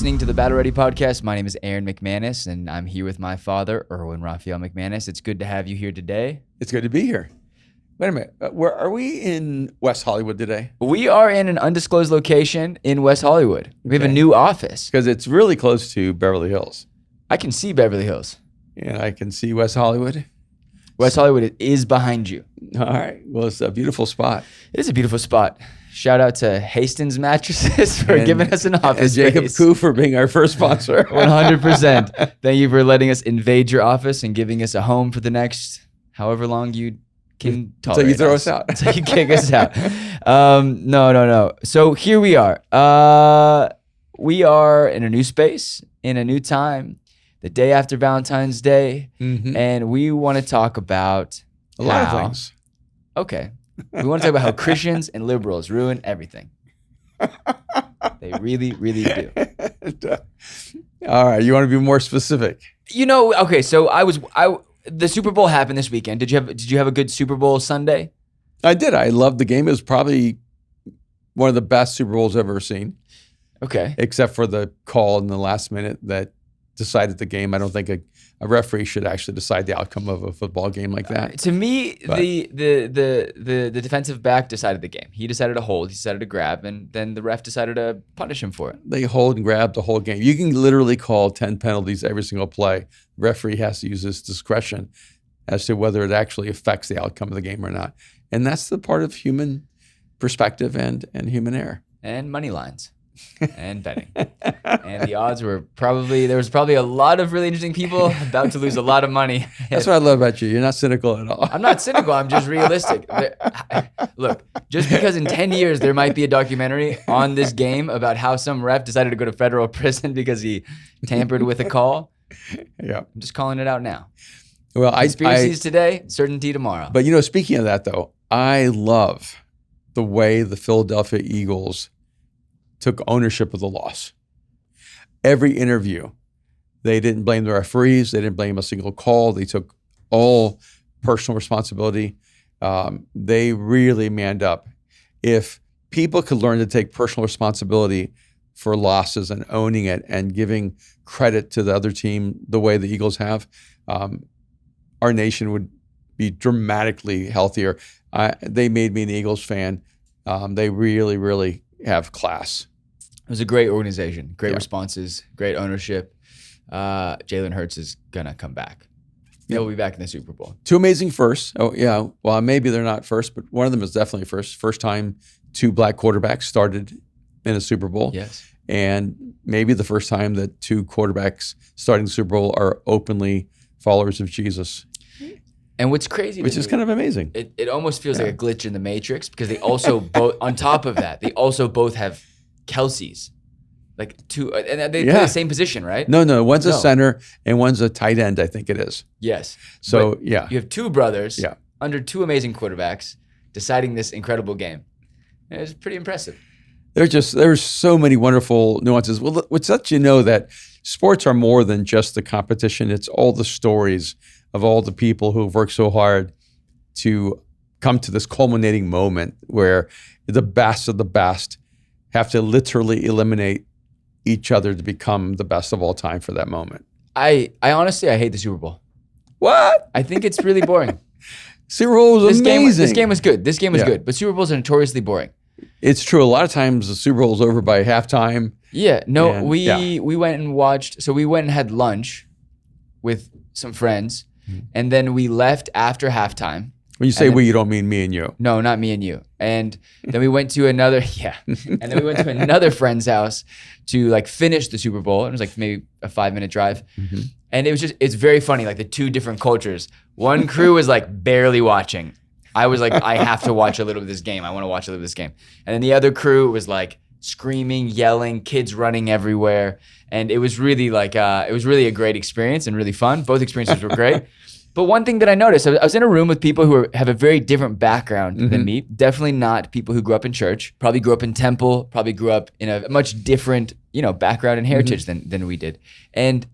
listening to the Battle Ready podcast. My name is Aaron McManus, and I'm here with my father, Erwin Raphael McManus. It's good to have you here today. It's good to be here. Wait a minute. Where are we in West Hollywood today? We are in an undisclosed location in West Hollywood. We have a new office. Because it's really close to Beverly Hills. I can see Beverly Hills. And I can see West Hollywood. West Hollywood is behind you. All right. Well, it's a beautiful spot. It is a beautiful spot. Shout out to Hastings Mattresses for giving us an office and Jacob space. Koo for being our first sponsor. 100%. Thank you for letting us invade your office and giving us a home for the next however long you can tolerate. Until you throw us out. Until you kick us out. No. So here we are. We are in a new space, in a new time, the day after Valentine's Day, and we want to talk about a lot of things. Okay. We want to talk about how Christians and liberals ruin everything. They really, really do. All right. You want to be more specific? You know, okay, so the Super Bowl happened this weekend. Did you have a good Super Bowl Sunday? I did. I loved the game. It was probably one of the best Super Bowls I've ever seen. Okay. Except for the call in the last minute that decided the game. I don't think a referee should actually decide the outcome of a football game like that. To me, the defensive back decided the game. He decided to hold, he decided to grab, and then the ref decided to punish him for it. They hold and grab the whole game. You can literally call 10 penalties every single play. The referee has to use his discretion as to whether it actually affects the outcome of the game or not. And that's the part of human perspective and human error. And money lines. And betting. And the odds were there was probably a lot of really interesting people about to lose a lot of money. That's what I love about you. You're not cynical at all. I'm not cynical. I'm just realistic. Look, just because in 10 years there might be a documentary on this game about how some ref decided to go to federal prison because he tampered with a call. Yeah. I'm just calling it out now. Well, Conspiracies today, certainty tomorrow. But speaking of that though, I love the way the Philadelphia Eagles took ownership of the loss. Every interview, they didn't blame the referees. They didn't blame a single call. They took all personal responsibility. They really manned up. If people could learn to take personal responsibility for losses and owning it and giving credit to the other team the way the Eagles have, our nation would be dramatically healthier. They made me an Eagles fan. They really, really have class. It was a great organization, great responses, great ownership. Jalen Hurts is going to come back. He'll be back in the Super Bowl. 2 amazing firsts. Oh, yeah. Well, maybe they're not first, but one of them is definitely first. First time 2 black quarterbacks started in a Super Bowl. Yes. And maybe the first time that 2 quarterbacks starting the Super Bowl are openly followers of Jesus. And what's crazy, which is kind of amazing. It almost feels like a glitch in the Matrix because they also both, on top of that, they also both have Kelseys, like 2, and they play the same position, right? No. One's a center and one's a tight end, I think it is. Yes. So, you have 2 brothers under 2 amazing quarterbacks deciding this incredible game. And it's pretty impressive. There's so many wonderful nuances. Well, which lets you know that sports are more than just the competition. It's all the stories of all the people who have worked so hard to come to this culminating moment where the best of the best have to literally eliminate each other to become the best of all time for that moment. I honestly hate the Super Bowl. What? I think it's really boring. Super Bowl was amazing. This game was good. This game was good, but Super Bowls are notoriously boring. It's true. A lot of times the Super Bowl is over by halftime. Yeah. No, we went and watched. So we went and had lunch with some friends, and then we left after halftime. When you say we, you don't mean me and you. No, not me and you. And then we went to another, and then we went to another friend's house to finish the Super Bowl. It was maybe a 5-minute drive. And it's very funny, the 2 different cultures. One crew was barely watching. I was I have to watch a little bit of this game. I want to watch a little bit of this game. And then the other crew was screaming, yelling, kids running everywhere. And it was really a great experience and really fun. Both experiences were great. But one thing that I noticed, I was in a room with people who have a very different background than me. Definitely not people who grew up in church. Probably grew up in temple. Probably grew up in a much different, background and heritage than we did. And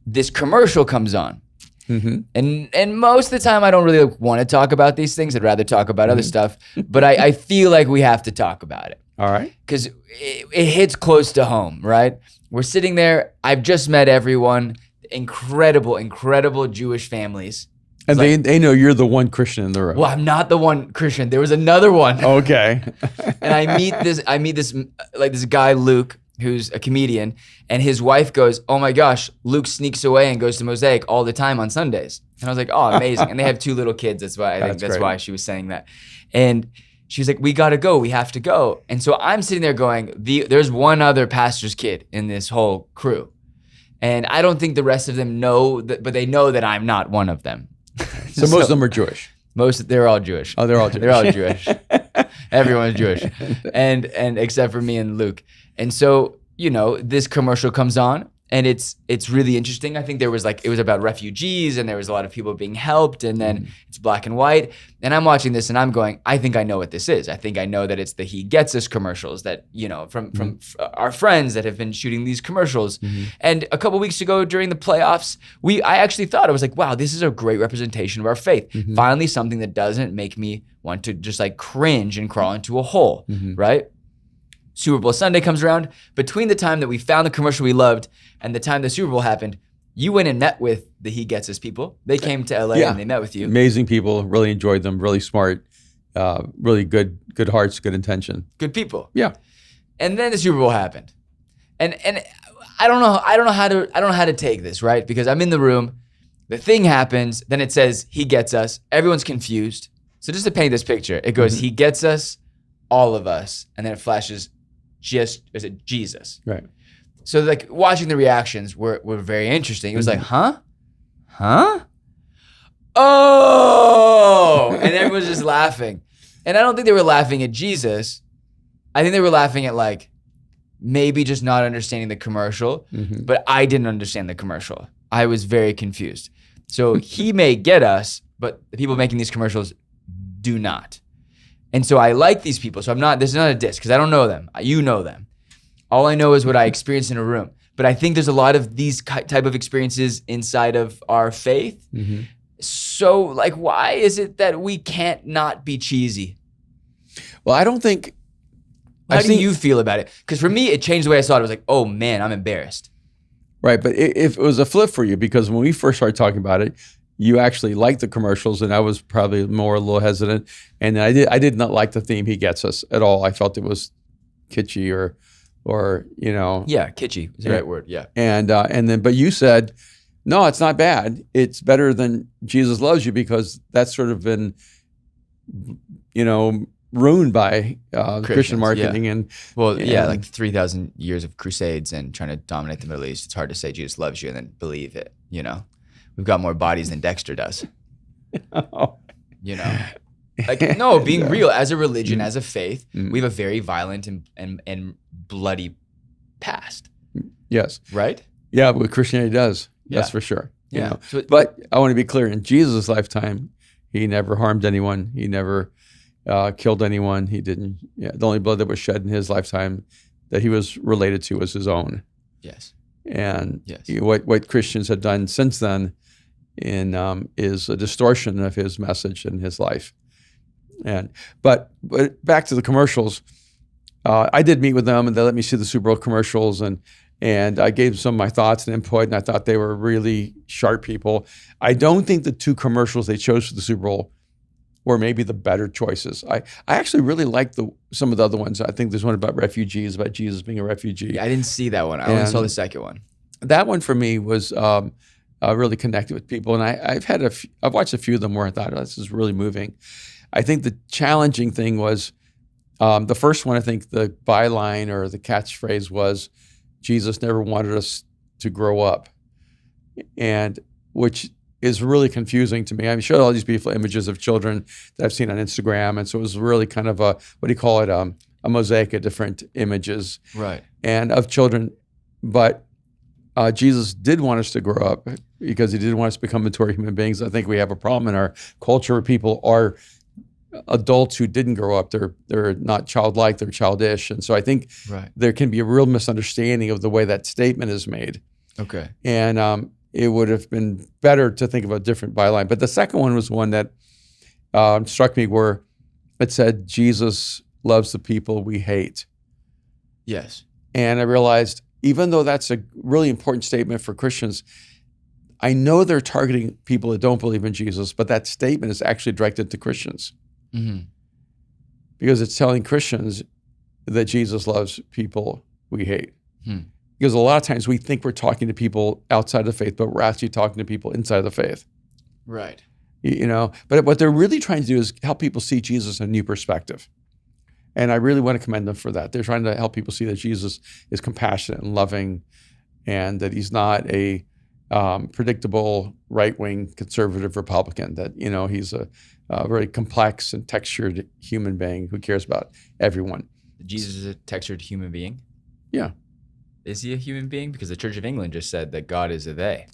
this commercial comes on. And most of the time, I don't really want to talk about these things. I'd rather talk about other stuff. But I feel like we have to talk about it. All right. Because it hits close to home, right? we're sitting there. I've just met everyone. Incredible Jewish families. And they know you're the one Christian in the room. Well, I'm not the one Christian. There was another one. Okay. And I meet this guy, Luke, who's a comedian, and his wife goes, "Oh my gosh, Luke sneaks away and goes to Mosaic all the time on Sundays." And I was like, "Oh, amazing." And they have 2 little kids. That's why that's great. why she was saying that. And she's like, "We gotta go. We have to go." And so I'm sitting there going, there's one other pastor's kid in this whole crew. And I don't think the rest of them know that, but they know that I'm not one of them. So most of them are Jewish. They're all Jewish. Oh, they're all Jewish. They're all Jewish. Everyone's Jewish. And except for me and Luke. And so, this commercial comes on, and it's really interesting. I think it was about refugees, and there was a lot of people being helped, and then it's black and white. And I'm watching this and I'm going, I think I know what this is. I think I know that it's the He Gets Us commercials that, from our friends that have been shooting these commercials. And a couple weeks ago during the playoffs, I actually thought, I was like, wow, this is a great representation of our faith. Finally, something that doesn't make me want to just like cringe and crawl into a hole, right? Super Bowl Sunday comes around. Between the time that we found the commercial we loved and the time the Super Bowl happened, you went and met with the He Gets Us people. They came to LA and they met with you. Amazing people. Really enjoyed them. Really smart. Really good hearts, good intention. Good people. Yeah. And then the Super Bowl happened, and I don't know how to take this, right? Because I'm in the room, the thing happens, then it says He Gets Us. Everyone's confused. So just to paint this picture, it goes He Gets Us, all of us, and then it flashes. Is it Jesus? Right. So like watching the reactions were very interesting. It was like, huh? Oh, and everyone's just laughing. And I don't think they were laughing at Jesus. I think they were laughing at like maybe just not understanding the commercial, but I didn't understand the commercial. I was very confused. So He may get us, but the people making these commercials do not. And so I like these people. So this is not a diss because I don't know them. You know them. All I know is what I experienced in a room. But I think there's a lot of these type of experiences inside of our faith. So like, why is it that we can't not be cheesy? Well, I don't think. How do you feel about it? Because for me, it changed the way I saw it. I was like, oh man, I'm embarrassed. Right. But if it was a flip for you, because when we first started talking about it, you actually liked the commercials, and I was probably a little hesitant. And I did not like the theme He Gets Us at all. I felt it was kitschy or Yeah, kitschy is the right word. Yeah. And then, but you said, no, it's not bad. It's better than Jesus Loves You, because that's sort of been, ruined by Christian marketing and like 3,000 years of crusades and trying to dominate the Middle East. It's hard to say Jesus loves you and then believe it. We've got more bodies than Dexter does. Like, no, being real, as a religion, as a faith, we have a very violent and bloody past. Yes. Right? Yeah, what Christianity does. Yeah. That's for sure. Yeah. But I want to be clear, in Jesus' lifetime, He never harmed anyone. He never killed anyone. He didn't. Yeah, the only blood that was shed in His lifetime that He was related to was His own. Yes. And what Christians have done since then is a distortion of His message and His life. But back to the commercials, I did meet with them, and they let me see the Super Bowl commercials, and I gave them some of my thoughts and input, and I thought they were really sharp people. I don't think the 2 commercials they chose for the Super Bowl were maybe the better choices. I actually really liked some of the other ones. I think there's one about refugees, about Jesus being a refugee. Yeah, I didn't see that one. I only saw the second one. That one for me was really connected with people, and I've watched a few of them where I thought, oh, this is really moving. I think the challenging thing was the first one. I think the byline or the catchphrase was, Jesus never wanted us to grow up, and which is really confusing to me. I showed all these beautiful images of children that I've seen on Instagram, and so it was really kind of a mosaic of different images, right? And of children, but Jesus did want us to grow up because He did want us to become mature human beings. I think we have a problem in our culture where people are adults who didn't grow up. They're not childlike, they're childish. And so I think there can be a real misunderstanding of the way that statement is made. Okay. And it would have been better to think of a different byline. But the second one was one that struck me, where it said, Jesus loves the people we hate. Yes. And I realized, even though that's a really important statement for Christians, I know they're targeting people that don't believe in Jesus, but that statement is actually directed to Christians. Mm-hmm. Because it's telling Christians that Jesus loves people we hate. Because a lot of times we think we're talking to people outside of the faith, but we're actually talking to people inside of the faith. Right. You know, but what they're really trying to do is help people see Jesus in a new perspective. And I really want to commend them for that. They're trying to help people see that Jesus is compassionate and loving, and that he's not a predictable right-wing conservative Republican, that, you know, he's a very complex and textured human being who cares about everyone. Jesus is a textured human being? Yeah. Is he a human being? Because the Church of England just said that God is a they.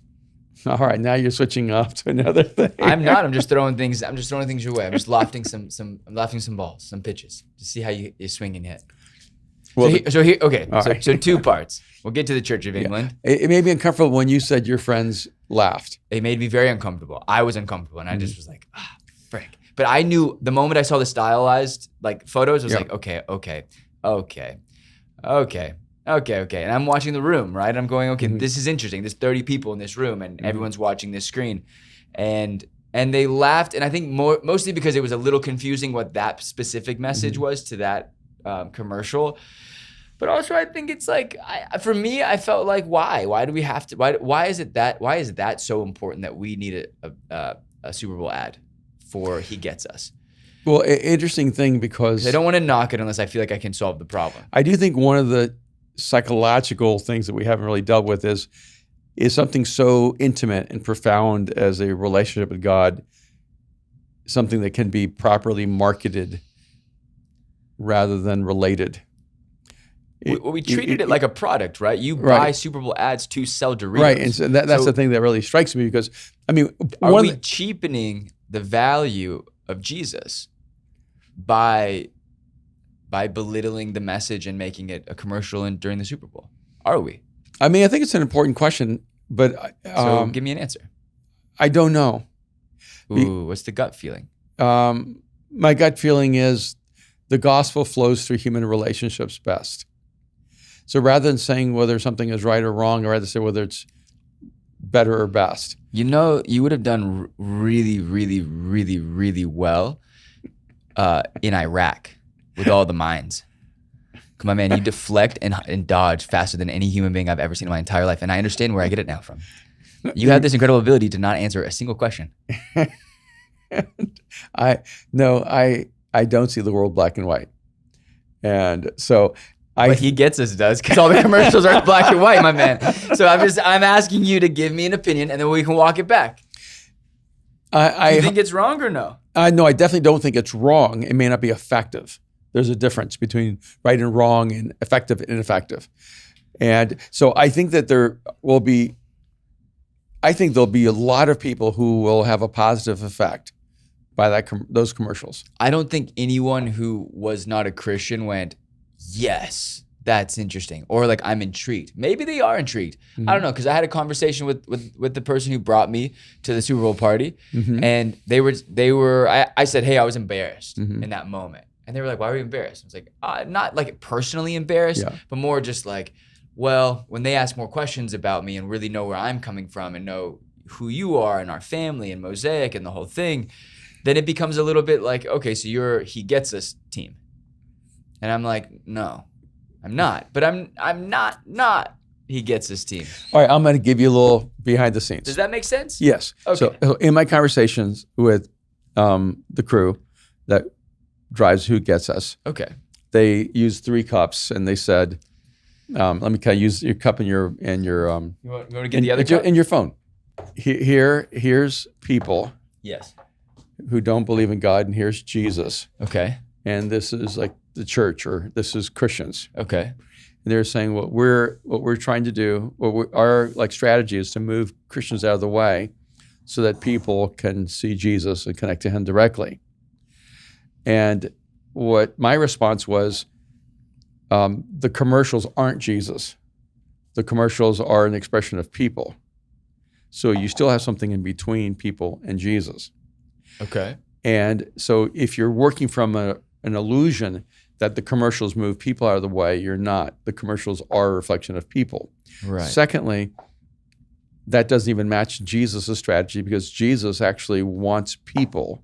All right, now you're switching up to another thing. I'm not. I'm just throwing things your way. I'm just lofting I'm lofting some balls, some pitches to see how you swing and hit. Well, so 2 parts. We'll get to the Church of England. Yeah. It made me uncomfortable when you said your friends laughed. It made me very uncomfortable. I was uncomfortable, and I just was like, frick. But I knew the moment I saw the stylized like photos, I was like, okay. And I'm watching the room, right? I'm going, okay, this is interesting. There's 30 people in this room, and everyone's watching this screen. And they laughed, and I think mostly because it was a little confusing what that specific message was to that commercial. But also I think it's like, for me, I felt like, why? Why do we have to, why is that so important that we need a Super Bowl ad for He Gets Us? Well, interesting thing, because I don't want to knock it unless I feel like I can solve the problem. I do think one of the psychological things that we haven't really dealt with is something so intimate and profound as a relationship with God, something that can be properly marketed rather than related. We treated it like a product, right? You buy Super Bowl ads to sell Doritos. Right, and so that's the thing that really strikes me, because, I mean, are we cheapening the value of Jesus by belittling the message and making it a commercial during the Super Bowl? Are we? I mean, I think it's an important question, but so give me an answer. I don't know. Ooh, what's the gut feeling? My gut feeling is the gospel flows through human relationships best. So rather than saying whether something is right or wrong, I'd rather say whether it's better or best. You know, you would have done really, really, really, really well in Iraq with all the mines. Come on, man, you deflect and dodge faster than any human being I've ever seen in my entire life. And I understand where I get it now from. You have this incredible ability to not answer a single question. I don't see the world black and white. And so But He Gets Us does, because all the commercials are black and white, my man. So I'm asking you to give me an opinion, and then we can walk it back. Do you think it's wrong or no? No, I definitely don't think it's wrong. It may not be effective. There's a difference between right and wrong and effective and ineffective. And so I think that there'll be a lot of people who will have a positive effect by those commercials. I don't think anyone who was not a Christian went, yes, that's interesting, or like, I'm intrigued. Maybe they are intrigued. I don't know, because I had a conversation with the person who brought me to the Super Bowl party, and they were. I said, hey, I was embarrassed in that moment, and they were like, why were you embarrassed? I was like, not like personally embarrassed, but more just like, well, when they ask more questions about me and really know where I'm coming from and know who you are and our family and Mosaic and the whole thing, then it becomes a little bit like, okay, so you're He Gets Us team. And I'm like, no, I'm not. But I'm not He Gets Us team. All right, I'm going to give you a little behind the scenes. Does that make sense? Yes. Okay. So in my conversations with the crew that drives Who Gets Us, okay, they used 3 cups, and they said, let me kind of use your cup and your you want to get the other cup? In your phone. Here's people. Yes. Who don't believe in God, and here's Jesus. Okay. And this is like the church, or this is Christians. Okay. And they're saying what we're trying to do, our like strategy is to move Christians out of the way so that people can see Jesus and connect to Him directly. And what my response was, the commercials aren't Jesus. The commercials are an expression of people. So you still have something in between people and Jesus. Okay. And so if you're working from an illusion that the commercials move people out of the way. You're not. The commercials are a reflection of people. Right. Secondly, that doesn't even match Jesus' strategy, because Jesus actually wants people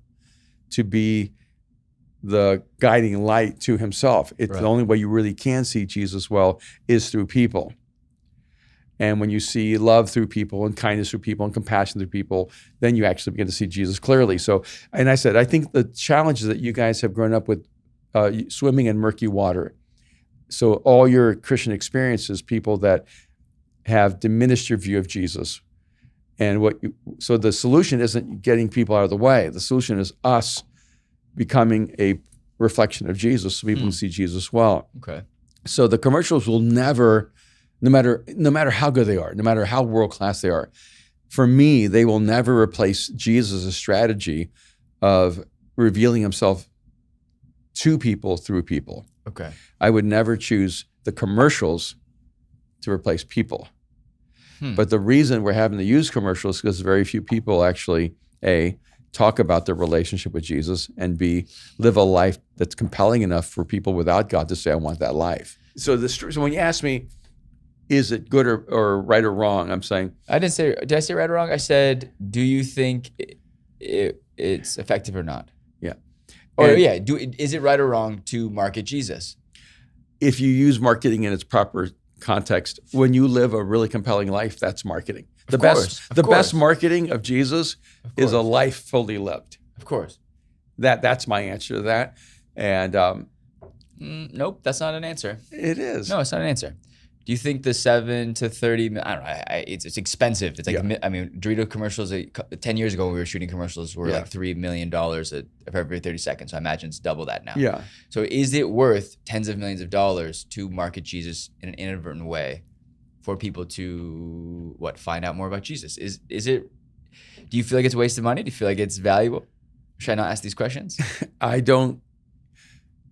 to be the guiding light to himself. It's Right. the only way you really can see Jesus well is through people. And when you see love through people and kindness through people and compassion through people, then you actually begin to see Jesus clearly. So, and I said, I think the challenge is that you guys have grown up with swimming in murky water. So all your Christian experiences, people that have diminished your view of Jesus. And so the solution isn't getting people out of the way. The solution is us becoming a reflection of Jesus so people can see Jesus well. Okay. So the commercials will never, no matter how good they are, no matter how world-class they are, for me, they will never replace Jesus' strategy of revealing himself to people through people. Okay. I would never choose the commercials to replace people. But the reason we're having to use commercials is because very few people actually, A, talk about their relationship with Jesus, and B, live a life that's compelling enough for people without God to say, I want that life. So when you ask me, is it good or right or wrong, I'm saying. Did I say right or wrong? I said, do you think it's effective or not? Yeah. Or is it right or wrong to market Jesus? If you use marketing in its proper context, when you live a really compelling life, that's marketing. The best marketing of Jesus is a life fully lived. Of course. That's my answer to that. And nope, that's not an answer. It is. No, it's not an answer. Do you think the 7 to 30? I don't know. It's expensive. It's like I mean, Dorito commercials 10 years ago when we were shooting commercials were like $3 million for every 30 seconds. So I imagine it's double that now. Yeah. So is it worth tens of millions of dollars to market Jesus in an inadvertent way for people to find out more about Jesus? Is it? Do you feel like it's a waste of money? Do you feel like it's valuable? Should I not ask these questions? I don't.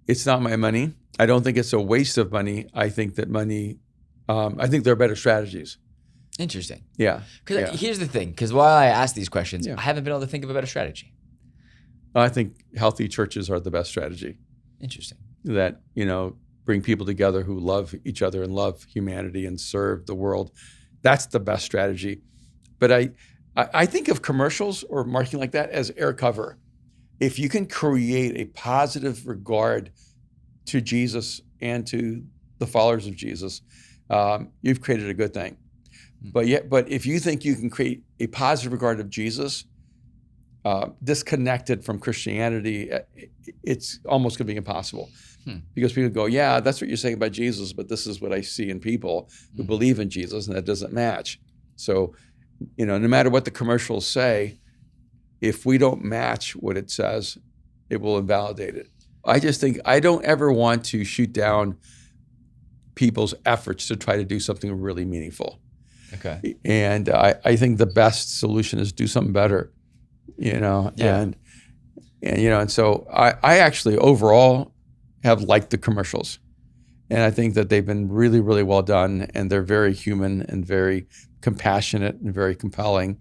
It's not my money. I don't think it's a waste of money. I think that money. I think there are better strategies. Interesting. Yeah. Because here's the thing. Because while I ask these questions, I haven't been able to think of a better strategy. I think healthy churches are the best strategy. Interesting. That, bring people together who love each other and love humanity and serve the world. That's the best strategy. But I think of commercials or marketing like that as air cover. If you can create a positive regard to Jesus and to the followers of Jesus, you've created a good thing. But if you think you can create a positive regard of Jesus, disconnected from Christianity, it's almost going to be impossible. Because people go, yeah, that's what you're saying about Jesus, but this is what I see in people who believe in Jesus, and that doesn't match. So, no matter what the commercials say, if we don't match what it says, it will invalidate it. I just think I don't ever want to shoot down people's efforts to try to do something really meaningful. Okay. And I think the best solution is do something better, and so I actually overall have liked the commercials. And I think that they've been really, really well done, and they're very human and very compassionate and very compelling.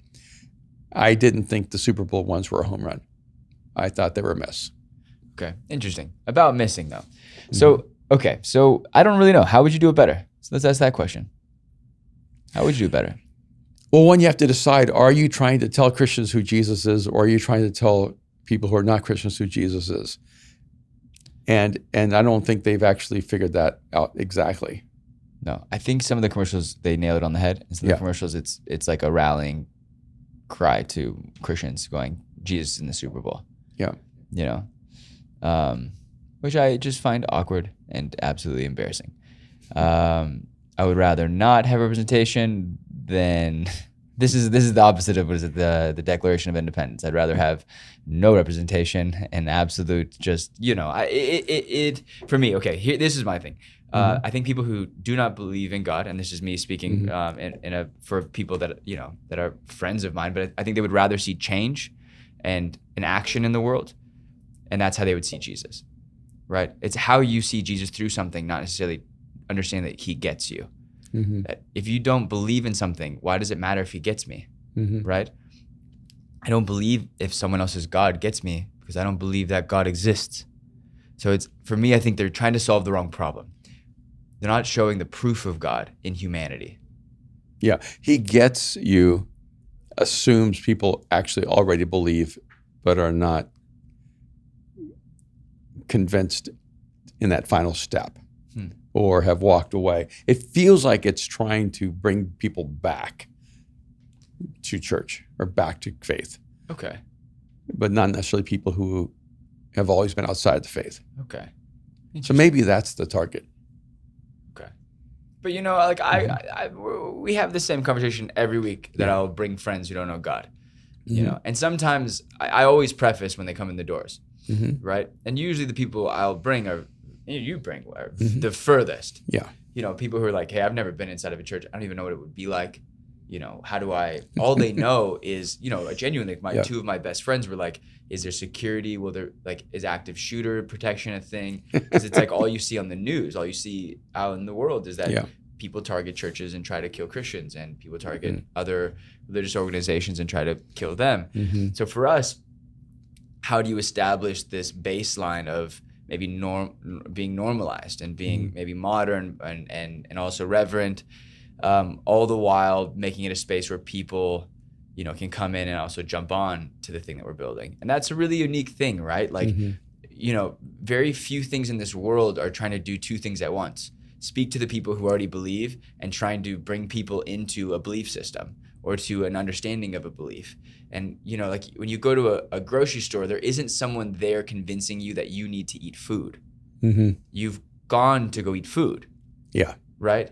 I didn't think the Super Bowl ones were a home run. I thought they were a miss. Okay. Interesting. About missing though. So I don't really know. How would you do it better? So let's ask that question. How would you do better? Well, one, you have to decide, are you trying to tell Christians who Jesus is, or are you trying to tell people who are not Christians who Jesus is? And I don't think they've actually figured that out exactly. No, I think some of the commercials, they nail it on the head. And some of the commercials, it's like a rallying cry to Christians going, Jesus in the Super Bowl. Yeah. Which I just find awkward and absolutely embarrassing. I would rather not have representation than this is the opposite of the Declaration of Independence. I'd rather have no representation and absolute just for me. Okay, here this is my thing. I think people who do not believe in God, and this is me speaking for people that that are friends of mine, but I think they would rather see change and an action in the world, and that's how they would see Jesus. Right? It's how you see Jesus through something, not necessarily understand that he gets you. That if you don't believe in something, why does it matter if he gets me? Right? I don't believe if someone else's God gets me because I don't believe that God exists. So it's, for me, I think they're trying to solve the wrong problem. They're not showing the proof of God in humanity. Yeah, he gets you, assumes people actually already believe, but are not convinced in that final step or have walked away. It feels like it's trying to bring people back to church or back to faith. Okay. But not necessarily people who have always been outside the faith. Okay. So maybe that's the target. Okay. But you know, like we have the same conversation every week that I'll bring friends who don't know God. You know, and sometimes I always preface when they come in the doors, right? And usually the people I'll bring are the furthest. Yeah. You know, people who are like, hey, I've never been inside of a church. I don't even know what it would be like. You know, how do I, all they know is, you know, genuinely, two of my best friends were like, is there security? Will there, like, is active shooter protection a thing? Because it's like all you see on the news, all you see out in the world is that people target churches and try to kill Christians, and people target other religious organizations and try to kill them. So for us, how do you establish this baseline of maybe being normalized and being maybe modern and also reverent, all the while making it a space where people, you know, can come in and also jump on to the thing that we're building. And that's a really unique thing, right? Like, you know, very few things in this world are trying to do two things at once. Speak to the people who already believe and trying to bring people into a belief system or to an understanding of a belief. And, you know, like when you go to a grocery store, there isn't someone there convincing you that you need to eat food. You've gone to go eat food. Yeah. Right?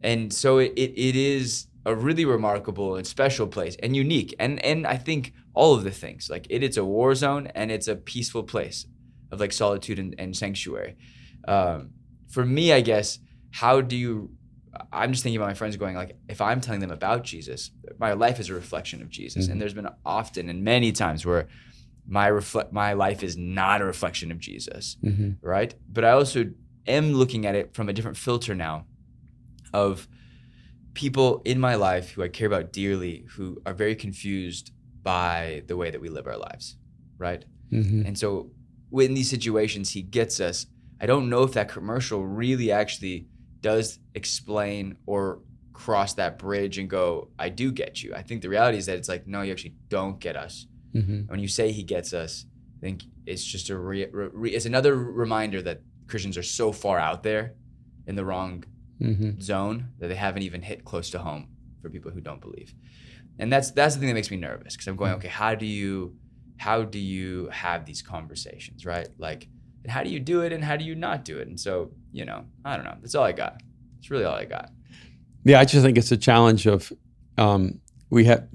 And so it is a really remarkable and special place and unique. And I think all of the things, like it's a war zone and it's a peaceful place of like solitude and sanctuary. For me, I guess, I'm just thinking about my friends going like, if I'm telling them about Jesus, my life is a reflection of Jesus. And there's been often and many times where my life is not a reflection of Jesus, right? But I also am looking at it from a different filter now of people in my life who I care about dearly, who are very confused by the way that we live our lives, right? And so in these situations, he gets us. I don't know if that commercial really actually does explain or cross that bridge and go, I do get you. I think the reality is that it's like, no, you actually don't get us. When you say he gets us, I think it's just it's another reminder that Christians are so far out there in the wrong zone that they haven't even hit close to home for people who don't believe. And that's the thing that makes me nervous, because I'm going, okay, how do you have these conversations, right? Like, and how do you do it and how do you not do it? And so, you know, I don't know. That's all I got. It's really all I got. Yeah, I just think it's a challenge of we have,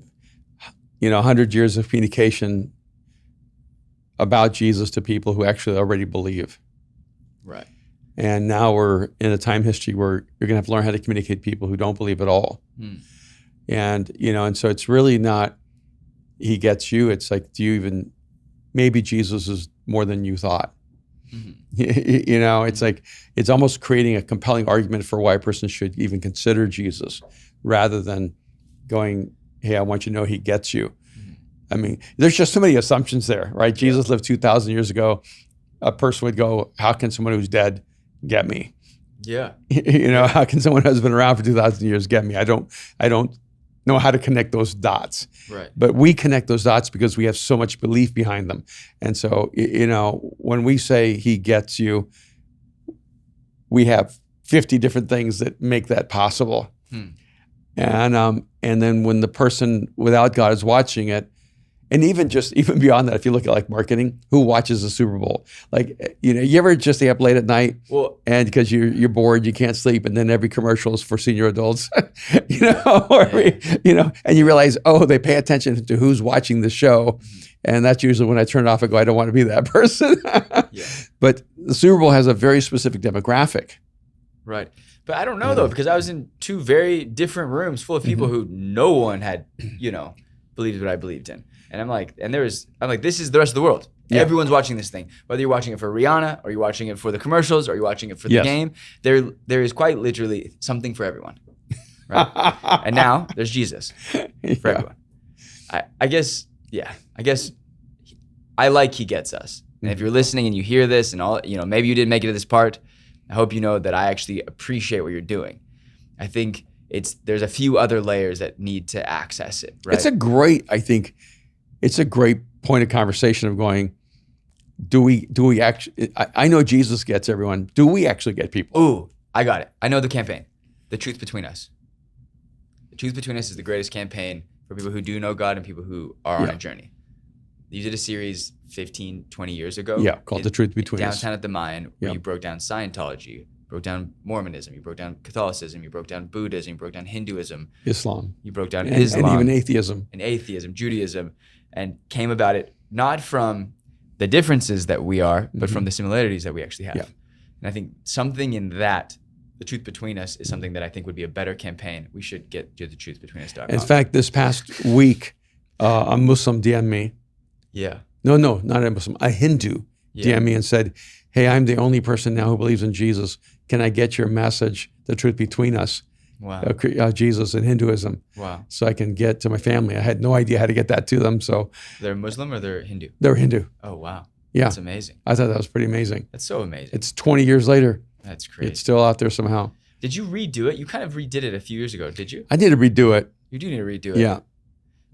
100 years of communication about Jesus to people who actually already believe. Right. And now we're in a time history where you're going to have to learn how to communicate to people who don't believe at all. And, and so it's really not, he gets you. It's like, maybe Jesus is more than you thought. It's like, it's almost creating a compelling argument for why a person should even consider Jesus rather than going, hey, I want you to know he gets you. I mean, there's just so many assumptions there, right? Jesus lived 2,000 years ago. A person would go, how can someone who's dead get me? Yeah. How can someone who's been around for 2,000 years get me? I don't know how to connect those dots. Right. But we connect those dots because we have so much belief behind them. And so, when we say he gets you, we have 50 different things that make that possible. And then when the person without God is watching it, and even beyond that, if you look at like marketing, who watches the Super Bowl? Like, you ever just stay up late at night and because you're bored, you can't sleep, and then every commercial is for senior adults, and you realize, they pay attention to who's watching the show. And that's usually when I turn it off and go, I don't want to be that person. But the Super Bowl has a very specific demographic. Right. But I don't know though, because I was in two very different rooms full of people who no one had, believed what I believed in. And I'm like, this is the rest of the world. Yeah. Everyone's watching this thing. Whether you're watching it for Rihanna, or you're watching it for the commercials, or you're watching it for the game, there is quite literally something for everyone. Right? And now there's Jesus for everyone. I guess I like he gets us. And if you're listening and you hear this and all, maybe you didn't make it to this part, I hope you know that I actually appreciate what you're doing. I think there's a few other layers that need to access it, right? I think it's a great point of conversation of going, do we actually, I know Jesus gets everyone. Do we actually get people? Ooh, I got it. I know the campaign. The Truth Between Us. The Truth Between Us is the greatest campaign for people who do know God and people who are on a journey. You did a series 15, 20 years ago. Yeah, called The Truth Between Us. Downtown at the Mayan, where you broke down Scientology, broke down Mormonism, you broke down Catholicism, you broke down Buddhism, you broke down Hinduism. Islam. You broke down and Islam. And even atheism. And atheism, Judaism, and came about it not from the differences that we are, but from the similarities that we actually have. Yeah. And I think something in that, The Truth Between Us, is something that I think would be a better campaign. We should get to thetruthbetweenus.com. In fact, this past week, a Muslim DM'd me. Yeah. No, not a Muslim, a Hindu DM'd me and said, hey, I'm the only person now who believes in Jesus. Can I get your message, The Truth Between Us, Wow. Jesus and Hinduism, Wow. so I can get to my family? I had no idea how to get that to them. So They're Muslim or they're Hindu? they're Hindu. Oh, wow. Yeah. That's amazing. I thought that was pretty amazing. That's so amazing. It's 20 years later. That's crazy. It's still out there somehow. Did you redo it? You kind of redid it a few years ago, did you? I need to redo it. You do need to redo it. Yeah.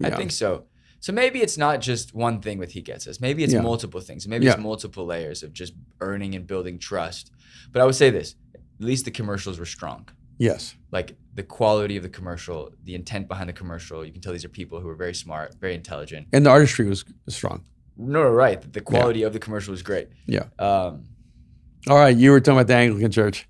I think so. So maybe it's not just one thing with He Gets Us. Maybe it's multiple things. Maybe it's multiple layers of just earning and building trust. But I would say this, at least the commercials were strong. Yes. Like the quality of the commercial, the intent behind the commercial, you can tell these are people who are very smart, very intelligent. And the artistry was strong. No, right. The quality of the commercial was great. Yeah. All right. You were talking about the Anglican Church.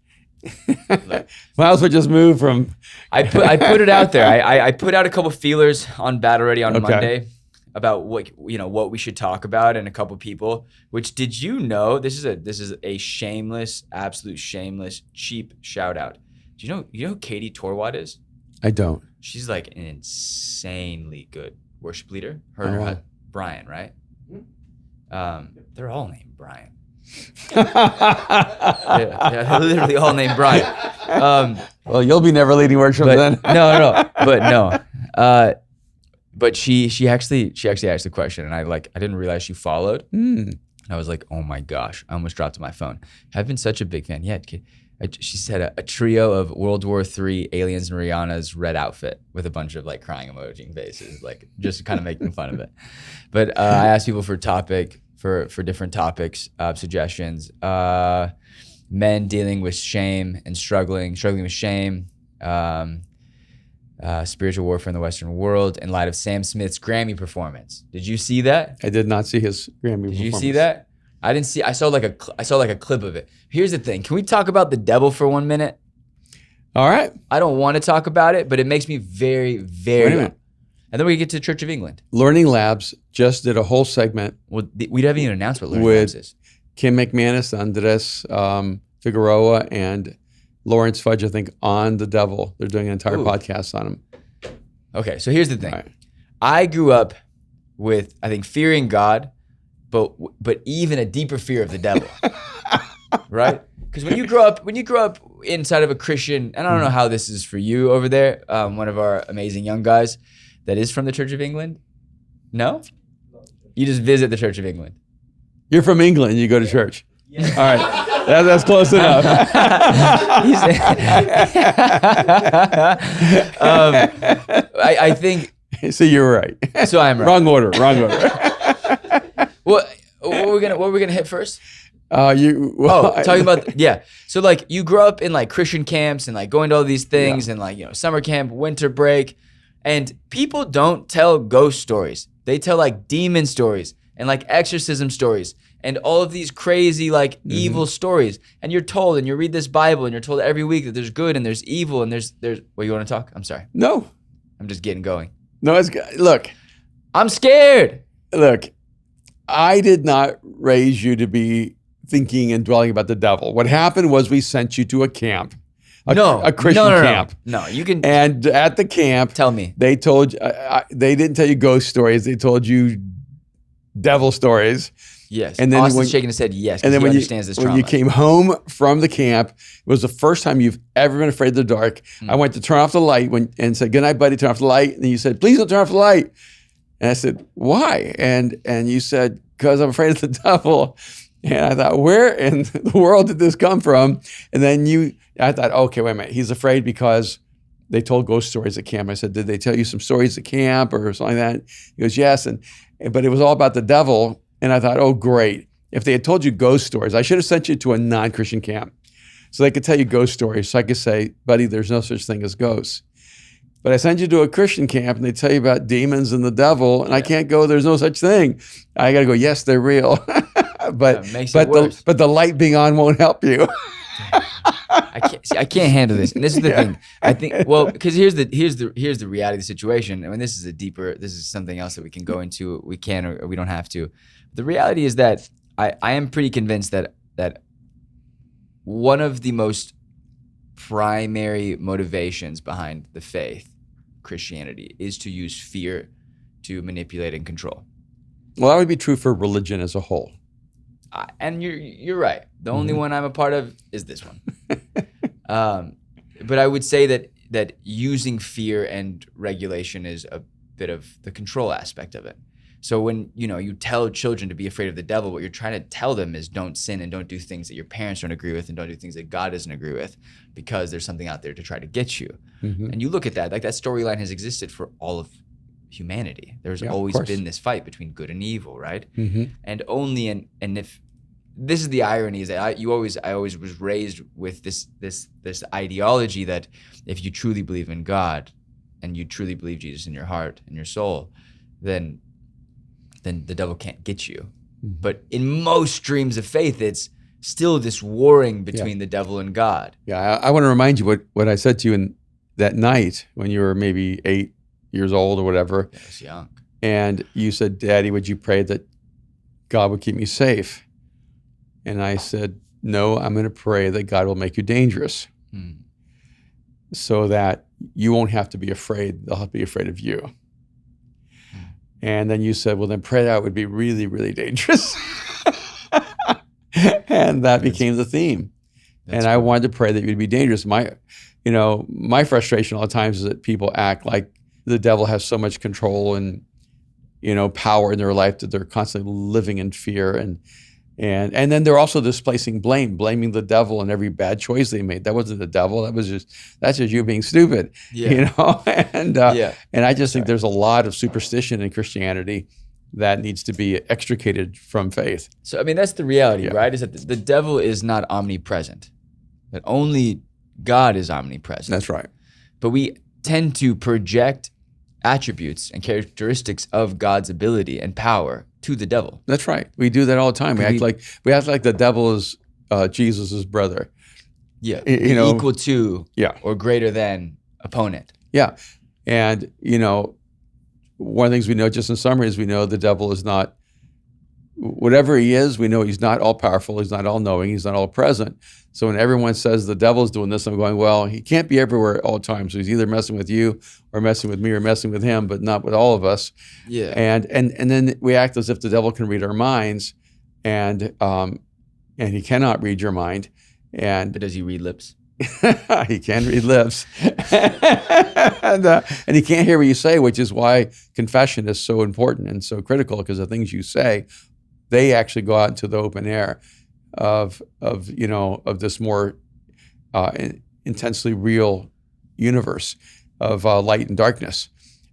Might as well just move from. I put it out there. I put out a couple feelers on Battle Ready on Monday about what we should talk about, and a couple people. Which, did you know, this is a shameless, absolute shameless, cheap shout out. Do you know who Katie Torwad is? I don't. She's like an insanely good worship leader. Brian, right? They're all named Brian. They're literally all named Brian. Well, you'll be never leading worship then. But she actually asked the question, and I didn't realize she followed. And I was like, oh my gosh, I almost dropped my phone. I've been such a big fan. Yeah, she said a trio of World War III aliens in Rihanna's red outfit with a bunch of like crying emoji faces, like just kind of making fun of it. But I asked people for different topics, suggestions. Men dealing with shame and struggling with shame. Spiritual warfare in the Western world in light of Sam Smith's Grammy performance. Did you see that? I did not see his Grammy performance. Did you see that? I didn't see. I saw like a clip of it. Here's the thing. Can we talk about the devil for 1 minute? All right. I don't want to talk about it, but it makes me very, very. Wait a minute. And then we get to Church of England. Learning Labs just did a whole segment. Well, we haven't even announced what Learning Labs is. Kim McManus, Andres Figueroa, and Lawrence Fudge, I think, on the devil. They're doing an entire podcast on him. Okay, so here's the thing. Right. I grew up with, I think, fearing God, but even a deeper fear of the devil, right? Because when you grow up inside of a Christian, and I don't know how this is for you over there, one of our amazing young guys that is from the Church of England. No, you just visit the Church of England. You're from England. You go to church. Yeah. All right. That's close enough. I think. So you're right. So I'm right. Wrong order. What we're gonna hit first? Talking about So like you grow up in like Christian camps and like going to all these things and like summer camp, winter break, and people don't tell ghost stories. They tell like demon stories and like exorcism stories. And all of these crazy, like, evil stories. And you're told, and you read this Bible, and you're told every week that there's good and there's evil and there's. Well, you want to talk? I'm sorry. No. I'm just getting going. No, it's good. Look. I'm scared. Look, I did not raise you to be thinking and dwelling about the devil. What happened was we sent you to a camp. A Christian camp. No, you can. And at the camp. Tell me. They told you, they didn't tell you ghost stories. They told you devil stories. Yes. And then Austin's shaking his head yes, because he understands this trauma. When you came home from the camp, it was the first time you've ever been afraid of the dark. I went to turn off the light and said, good night, buddy, turn off the light. And you said, please don't turn off the light. And I said, why? And you said, because I'm afraid of the devil. And I thought, where in the world did this come from? And then I thought, okay, wait a minute. He's afraid because they told ghost stories at camp. I said, did they tell you some stories at camp or something like that? He goes, yes. But it was all about the devil. And I thought, oh, great. If they had told you ghost stories, I should have sent you to a non-Christian camp so they could tell you ghost stories. So I could say, buddy, there's no such thing as ghosts. But I send you to a Christian camp and they tell you about demons and the devil, and I can't go, there's no such thing. I got to go, yes, they're real. but the light being on won't help you. I can't handle this. And this is the thing. I think, well, because here's the reality of the situation. I mean, this is something else that we can go into. We can, or we don't have to. The reality is that I am pretty convinced that one of the most primary motivations behind the faith, Christianity, is to use fear to manipulate and control. Well, that would be true for religion as a whole. And you're right. The only one I'm a part of is this one. But I would say that using fear and regulation is a bit of the control aspect of it. So when you tell children to be afraid of the devil, what you're trying to tell them is don't sin and don't do things that your parents don't agree with and don't do things that God doesn't agree with, because there's something out there to try to get you. Mm-hmm. And you look at that, like that storyline has existed for all of humanity. There's always been this fight between good and evil, right? Mm-hmm. And if this is the irony, is that I always was raised with this ideology that if you truly believe in God and you truly believe Jesus in your heart and your soul, then the devil can't get you. Mm-hmm. But in most streams of faith, it's still this warring between the devil and God. Yeah, I want to remind you what I said to you in that night when you were maybe 8 years old or whatever. Yeah, I was young. And you said, Daddy, would you pray that God would keep me safe? And I said, no, I'm going to pray that God will make you dangerous so that you won't have to be afraid. They'll have to be afraid of you. And then you said, well, then pray that would be really, really dangerous. And that became the theme. And I wanted to pray that you'd be dangerous. My frustration all the times is that people act like the devil has so much control and, power in their life that they're constantly living in fear. And then they're also displacing blaming the devil in every bad choice they made. That wasn't the devil. That's just you being stupid, And I just think there's a lot of superstition in Christianity that needs to be extricated from faith. So, I mean, that's the reality, right? Is that the devil is not omnipresent. That only God is omnipresent. That's right. But we tend to project attributes and characteristics of God's ability and power to the devil. That's right. We do that all the time. We act like the devil is Jesus' brother. Yeah. Equal to or greater than opponent. Yeah. And, one of the things we know just in summary is we know the devil is not, whatever he is, we know he's not all powerful, he's not all knowing, he's not all present. So when everyone says the devil's doing this, I'm going, well, he can't be everywhere all the time. So he's either messing with you or messing with me or messing with him, but not with all of us. Yeah. And then we act as if the devil can read our minds, and he cannot read your mind. But does he read lips? He can read lips. and he can't hear what you say, which is why confession is so important and so critical, because the things you say, they actually go out into the open air of this more intensely real universe of light and darkness.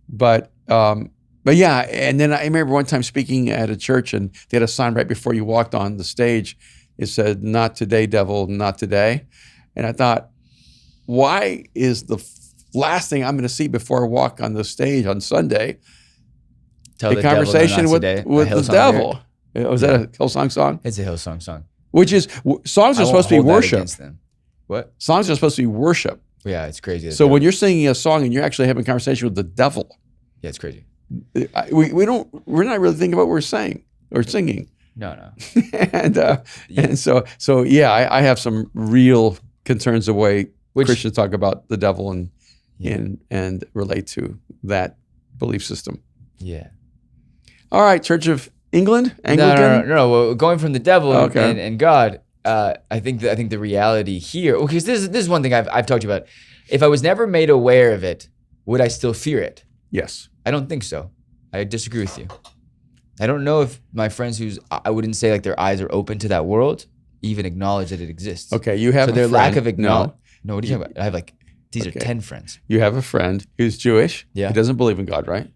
But yeah, and then I remember one time speaking at a church, and they had a sign right before you walked on the stage. It said, "Not today, devil, not today." And I thought, why is the last thing I'm going to see before I walk on the stage on Sunday a conversation with the devil? Was that a Hillsong song? It's a Hillsong song. Which is, songs are supposed to be worship. What? Songs are supposed to be worship. Yeah, it's crazy. So when you're singing a song and you're actually having a conversation with the devil. Yeah, it's crazy. We're not really thinking about what we're saying or singing. No. and so I have some real concerns the way Christians talk about the devil and relate to that belief system. Yeah. All right, Church of England, Anglican? No. Well, going from the devil and God, I think the reality here, because this is one thing I've talked about. If I was never made aware of it, would I still fear it? Yes. I don't think so. I disagree with you. I don't know if my friends I wouldn't say like their eyes are open to that world, even acknowledge that it exists. Okay, you have so a their friend. lack of acknowledge. No, what are you talking about? I have like, these are Okay. 10 friends. You have a friend who's Jewish. Yeah. He doesn't believe in God, right?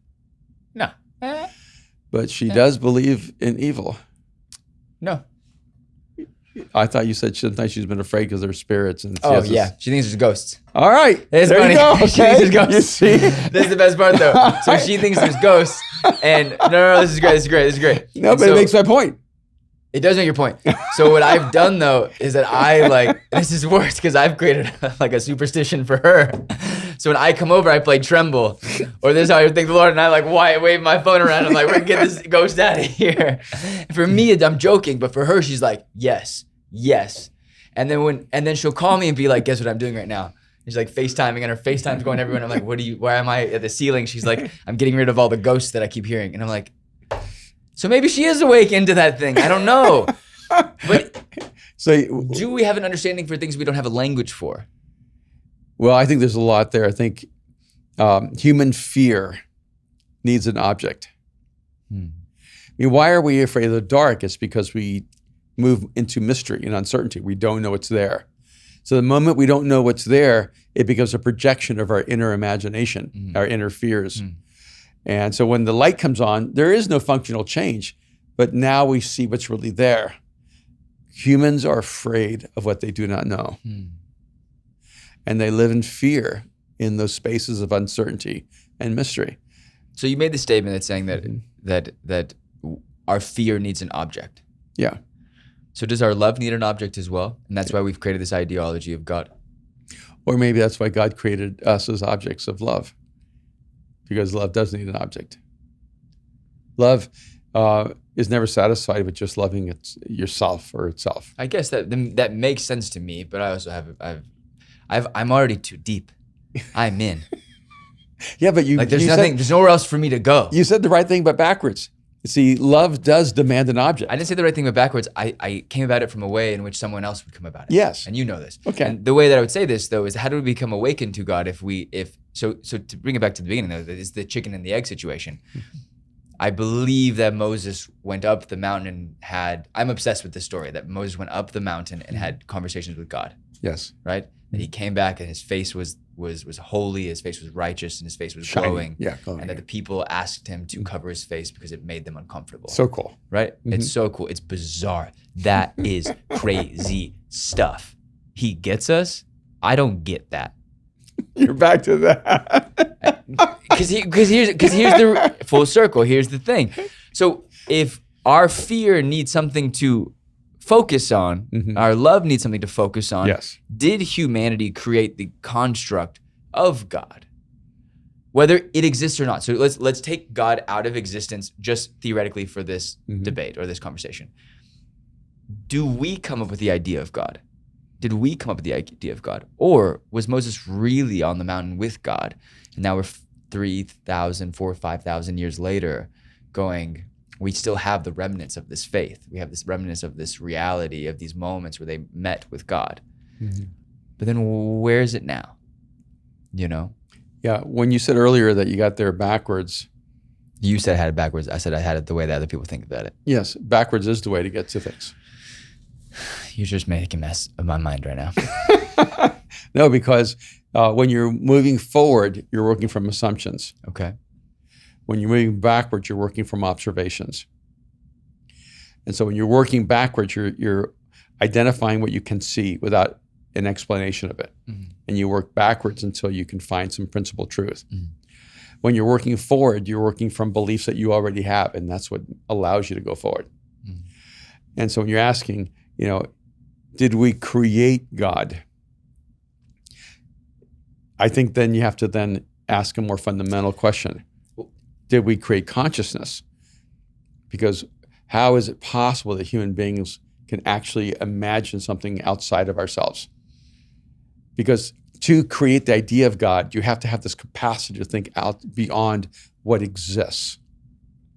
No. But she does believe in evil. No. I thought you said sometimes she's been afraid because there's spirits. And Oh, yeah. She thinks there's ghosts. All right. It's there funny. you go. She Okay. thinks there's ghosts. You see? This is the best part, though. So she thinks there's ghosts. And no, this is great. This is great. This is great. No, And but it makes my point. It does make your point. So what I've done though is that I like, this is worse because I've created like a superstition for her. So when I come over, I play Tremble, or this is how I thank the Lord, and I like wave my phone around. I'm like, we're gonna get this ghost out of here. For me, I'm joking, but for her, she's like, yes, yes. And then she'll call me and be like, guess what I'm doing right now? She's like FaceTiming, and her FaceTime's going everywhere. And I'm like, why am I at the ceiling? She's like, I'm getting rid of all the ghosts that I keep hearing. And I'm like, so maybe she is awake into that thing. I don't know. But do we have an understanding for things we don't have a language for? Well, I think there's a lot there. I think human fear needs an object. I mean, why are we afraid of the dark? It's because we move into mystery and uncertainty. We don't know what's there. So the moment we don't know what's there, it becomes a projection of our inner imagination, our inner fears. And so when the light comes on, there is no functional change, but now we see what's really there. Humans are afraid of what they do not know. And they live in fear in those spaces of uncertainty and mystery. So you made the statement that's saying that our fear needs an object. Yeah. So does our love need an object as well? And that's why we've created this ideology of God. Or maybe that's why God created us as objects of love, because love does need an object. Love is never satisfied with just loving yourself or itself. I guess that makes sense to me, but I also I'm already too deep. I'm in. Yeah, but there's nowhere else for me to go. You said the right thing, but backwards. See, love does demand an object. I didn't say the right thing, but backwards. I came about it from a way in which someone else would come about it. Yes. And you know this. Okay. And the way that I would say this, though, is how do we become awakened to God so to bring it back to the beginning, though, it's the chicken and the egg situation. I believe that Moses went up the mountain and I'm obsessed with this story, that Moses went up the mountain and had conversations with God. Yes. Right? And he came back and his face was holy, his face was righteous, and his face was Shining. glowing. Yeah, glowing. And that the people asked him to cover his face because it made them uncomfortable. So cool. Right? It's so cool. It's bizarre. That is crazy stuff. He gets us. I don't get that. You're back to that. Because here's the full circle. Here's the thing. So if our fear needs something to focus on, our love needs something to focus on. Yes. Did humanity create the construct of God, whether it exists or not? So let's take God out of existence just theoretically for this debate or this conversation. Do we come up with the idea of God? Did we come up with the idea of God? Or was Moses really on the mountain with God? And now we're 3,000, 4,000, 5,000 years later going, we still have the remnants of this faith. We have this remnants of this reality of these moments where they met with God. But then where is it now? You know? Yeah. When you said earlier that you got there backwards. You said I had it backwards. I said I had it the way that other people think about it. Yes. Backwards is the way to get to things. You're just making a mess of my mind right now. No, because when you're moving forward, you're working from assumptions. Okay. When you're moving backwards, you're working from observations. And so when you're working backwards, you're identifying what you can see without an explanation of it. And you work backwards until you can find some principal truth. When you're working forward, you're working from beliefs that you already have, and that's what allows you to go forward. And so when you're asking, did we create God? I think then you have to then ask a more fundamental question. Did we create consciousness? Because how is it possible that human beings can actually imagine something outside of ourselves? Because to create the idea of God, you have to have this capacity to think out beyond what exists.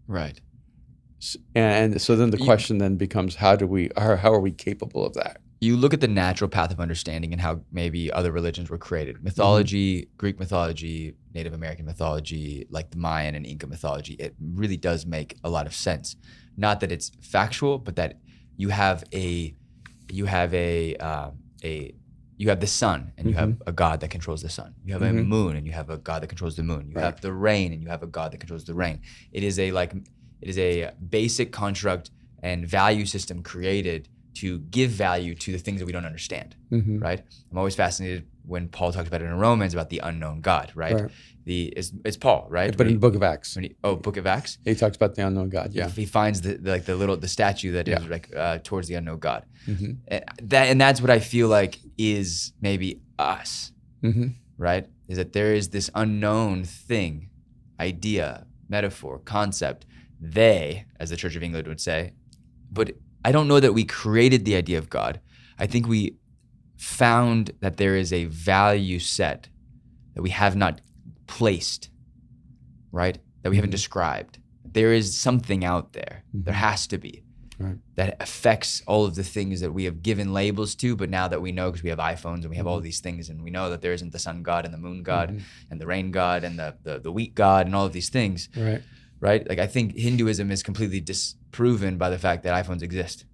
Right. And so then the question then becomes, how are we capable of that? you look at the natural path of understanding and how maybe other religions were created. Mythology, Greek mythology, Native American mythology, like the Mayan and Inca mythology, it really does make a lot of sense. Not that it's factual, but that you have the sun and you have a god that controls the sun. You have a moon and you have a god that controls the moon. You have the rain and you have a god that controls the rain. It is a basic construct and value system created to give value to the things that we don't understand, right? I'm always fascinated when Paul talks about it in Romans about the unknown God, right? It's Paul, right? But in the Book of Acts. Book of Acts. He talks about the unknown God. Yeah. He finds the statue that is like towards the unknown God, and that's what I feel like is maybe us, right? Is that there is this unknown thing, idea, metaphor, concept. They, as the Church of England would say, but I don't know that we created the idea of God. I think we found that there is a value set that we have not placed, right? That we haven't described. There is something out there. There has to be. Right. That affects all of the things that we have given labels to, but now that we know, because we have iPhones and we have all these things, and we know that there isn't the sun god and the moon god and the rain god and the wheat god and all of these things. Right? Like I think Hinduism is completely disproven by the fact that iPhones exist.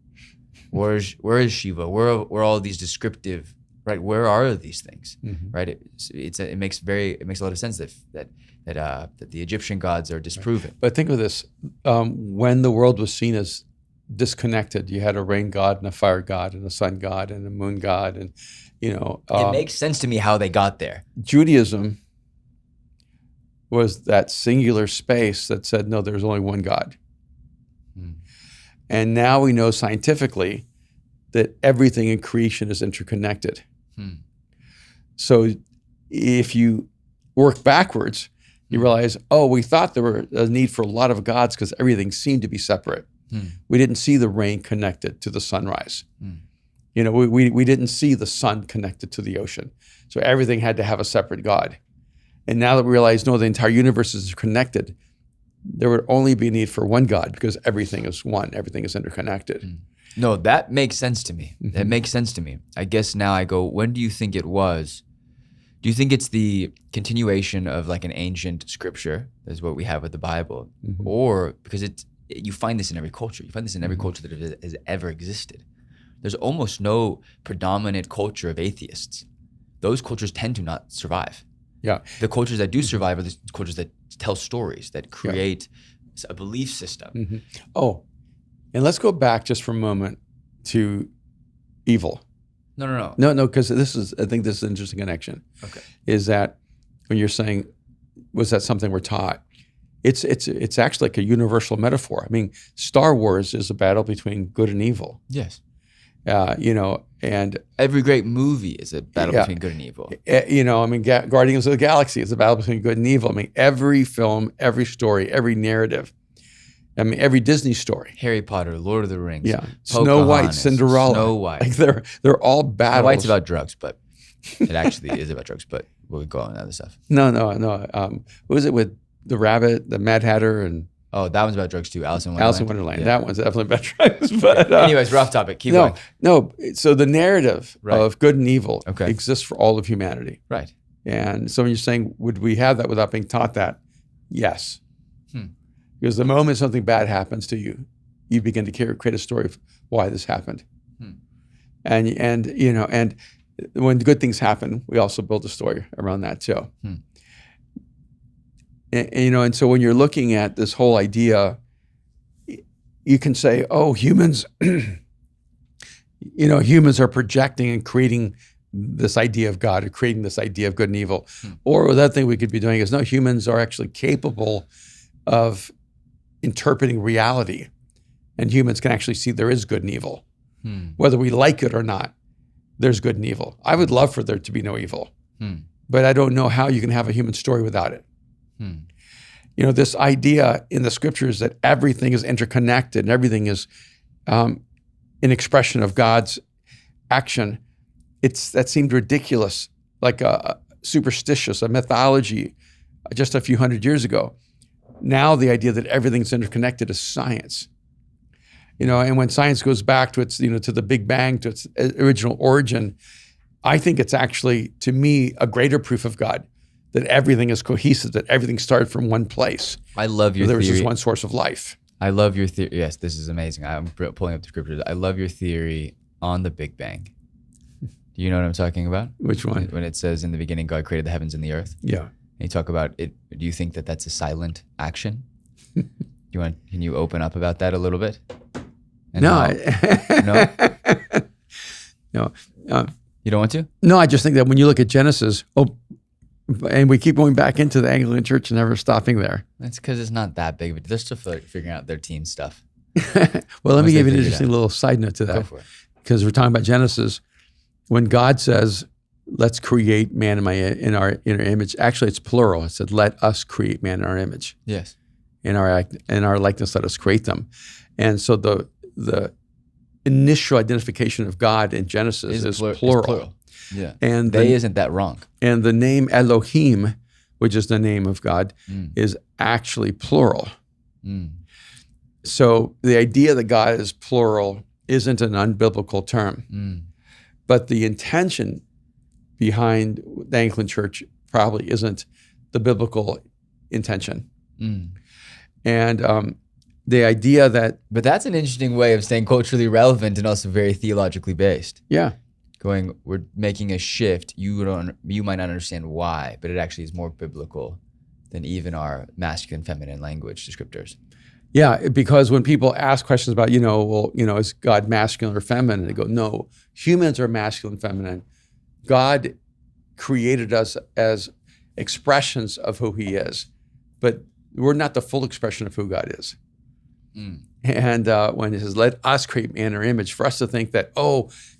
Where is Shiva? Where are all these descriptive, right? Where are these things? Right? It makes a lot of sense that the Egyptian gods are disproven. Right. But think of this: when the world was seen as disconnected, you had a rain god and a fire god and a sun god and a moon god, and it makes sense to me how they got there. Judaism was that singular space that said, no, there's only one God. And now we know scientifically that everything in creation is interconnected. So if you work backwards, you realize, we thought there were a need for a lot of gods because everything seemed to be separate. We didn't see the rain connected to the sunrise. We didn't see the sun connected to the ocean. So everything had to have a separate God. And now that we realize, no, the entire universe is connected, there would only be a need for one God because everything is one, everything is interconnected. No, that makes sense to me. That makes sense to me. I guess now I go, when do you think it was? Do you think it's the continuation of like an ancient scripture, is what we have with the Bible? Or because you find this in every culture. You find this in every culture that has ever existed. There's almost no predominant culture of atheists. Those cultures tend to not survive. Yeah. The cultures that do survive are the cultures that tell stories, that create a belief system. Oh, and let's go back just for a moment to evil. No, because I think this is an interesting connection. Okay. Is that when you're saying, was that something we're taught? It's actually like a universal metaphor. I mean, Star Wars is a battle between good and evil. Yes. And every great movie is a battle between good and evil. Guardians of the Galaxy is a battle between good and evil. I mean, every film, every story, every narrative. I mean, every Disney story. Harry Potter, Lord of the Rings. Yeah. Snow White, Cinderella. Snow White. Like they're all battles. Snow White's about drugs, but it actually is about drugs, but we'll go on other stuff. No. What was it with the rabbit, the Mad Hatter, and oh, that one's about drugs too. Alice in Wonderland. Yeah. That one's definitely about drugs. But anyways, rough topic. Keep going. No. So the narrative of good and evil exists for all of humanity. Right. And so when you're saying, would we have that without being taught that? Yes. Because the moment something bad happens to you, you begin to create a story of why this happened. And when good things happen, we also build a story around that too. And so when you're looking at this whole idea, you can say, oh, humans, humans are projecting and creating this idea of God or creating this idea of good and evil. Or the other thing we could be doing is, no, humans are actually capable of interpreting reality. And humans can actually see there is good and evil. Whether we like it or not, there's good and evil. I would love for there to be no evil. But I don't know how you can have a human story without it. This idea in the scriptures that everything is interconnected and everything is an expression of God's action, that seemed ridiculous, like a superstitious, a mythology just a few hundred years ago. Now the idea that everything's interconnected is science. And when science goes back to its, to the Big Bang, to its original origin, I think it's actually, to me, a greater proof of God, that everything is cohesive, that everything started from one place. I love your there theory. was just one source of life. I love your theory. Yes, this is amazing. I'm pulling up the scriptures. I love your theory on the Big Bang. Do you know what I'm talking about? Which one? When it says in the beginning, God created the heavens and the earth. Yeah. And you talk about it. Do you think that that's a silent action? Can you open up about that a little bit? And No. no. No. You don't want to? No, I just think that when you look at Genesis, and we keep going back into the Anglican Church and never stopping there. That's because it's not that big, but they're still figuring out their team stuff. Well, let me give you an they figure it interesting out. little side note to Go that. for it. Because we're talking about Genesis. When God says, let's create man in our image, actually it's plural. It said, let us create man in our image. Yes. In our likeness, let us create them. And so the initial identification of God in Genesis is plural. Yeah. And isn't that wrong? And the name Elohim, which is the name of God, is actually plural. Mm. So the idea that God is plural isn't an unbiblical term. Mm. But the intention behind the Anglican Church probably isn't the biblical intention. Mm. And the idea that... But that's an interesting way of staying culturally relevant and also very theologically based. Yeah. We're making a shift. You might not understand why, but it actually is more biblical than even our masculine, feminine language descriptors. Yeah, because when people ask questions about, is God masculine or feminine? They go, no, humans are masculine, feminine. God created us as expressions of who he is, but we're not the full expression of who God is. Mm. And when it says, let us create man in our image, for us to think that,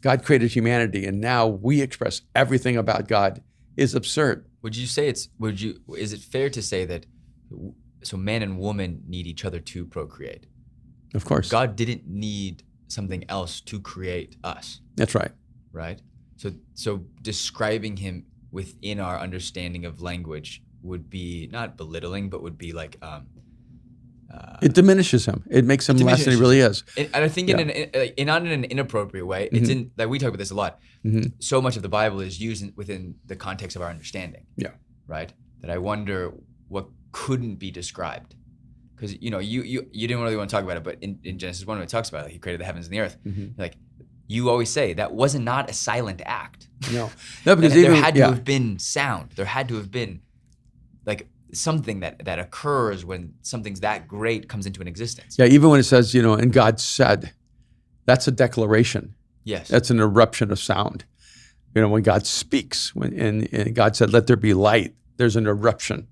God created humanity and now we express everything about God is absurd. Is it fair to say that, so man and woman need each other to procreate? Of course. God didn't need something else to create us. That's right. Right? So describing him within our understanding of language would be not belittling, but would be like... it diminishes him. It makes him less than he really is. And I think not in an inappropriate way. Mm-hmm. It's like we talk about this a lot. Mm-hmm. So much of the Bible is used within the context of our understanding. Yeah. Right? That I wonder what couldn't be described. Because you didn't really want to talk about it, but in Genesis 1 when it talks about it, he created the heavens and the earth. Mm-hmm. Like you always say, that was not a silent act. No, because there had to have been sound. There had to have been like something that occurs when something's that great comes into an existence. Yeah, even when it says, and God said, that's a declaration. Yes. That's an eruption of sound. When God speaks, and God said, let there be light, there's an eruption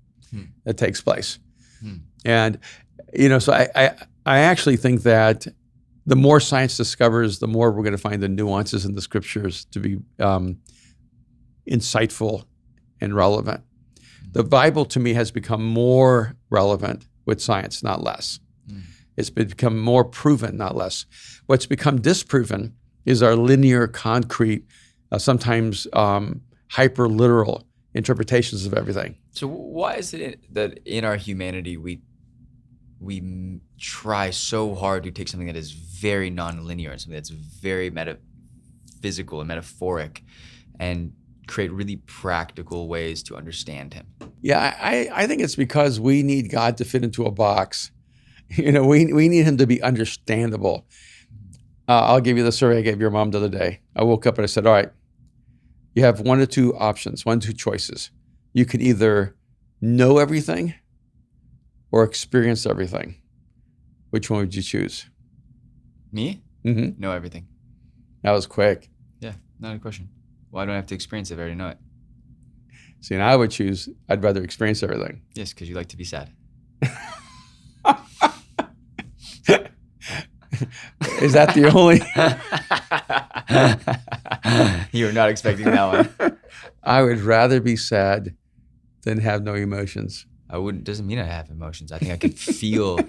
that takes place. And, so I actually think that the more science discovers, the more we're going to find the nuances in the scriptures to be insightful and relevant. The Bible, to me, has become more relevant with science, not less. It's become more proven, not less. What's become disproven is our linear, concrete, sometimes hyper-literal interpretations of everything. So why is it that in our humanity we try so hard to take something that is very non-linear and something that's very metaphysical and metaphoric and create really practical ways to understand him? Yeah, I think it's because we need God to fit into a box. We need him to be understandable. I'll give you the story I gave your mom the other day. I woke up and I said, all right, you have one or two options, two choices. You can either know everything or experience everything. Which one would you choose? Me? Mm-hmm. Know everything. That was quick. Yeah, not a question. Why don't I have to experience it if I already know it? See, and I'd rather experience everything. Yes, because you like to be sad. Is that the only? You were not expecting that one. I would rather be sad than have no emotions. Doesn't mean I have emotions. I think I can feel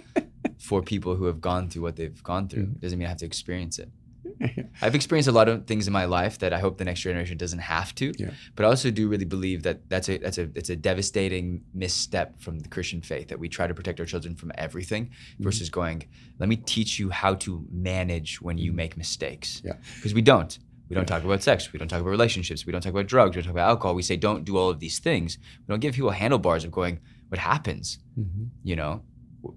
for people who have gone through what they've gone through. Doesn't mean I have to experience it. I've experienced a lot of things in my life that I hope the next generation doesn't have to. Yeah. But I also do really believe that it's a devastating misstep from the Christian faith, that we try to protect our children from everything versus going, let me teach you how to manage when you make mistakes. Yeah. Because we don't. We don't talk about sex. We don't talk about relationships. We don't talk about drugs. We don't talk about alcohol. We say don't do all of these things. We don't give people handlebars of going, what happens? You know,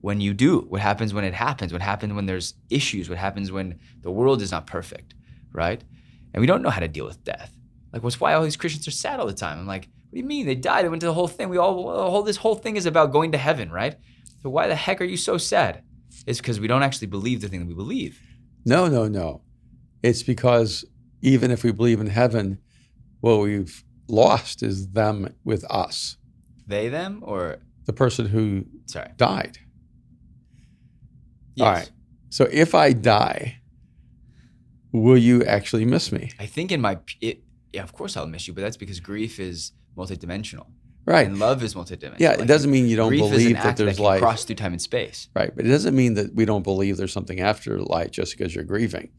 when you do, what happens when it happens? What happens when there's issues? What happens when the world is not perfect, right? And we don't know how to deal with death. Like, what's why all these Christians are sad all the time? I'm like, what do you mean? They died. They went to the whole thing. This whole thing is about going to heaven, right? So why the heck are you so sad? It's because we don't actually believe the thing that we believe. No. It's because even if we believe in heaven, what we've lost is them with us. They, them, or? The person who died. Yes. All right. So if I die, will you actually miss me? I think yeah, of course I'll miss you, but that's because grief is multidimensional. Right. And love is multidimensional. Yeah, it doesn't mean you don't believe that there's life. Cross through time and space. Right, but it doesn't mean that we don't believe there's something after life just because you're grieving.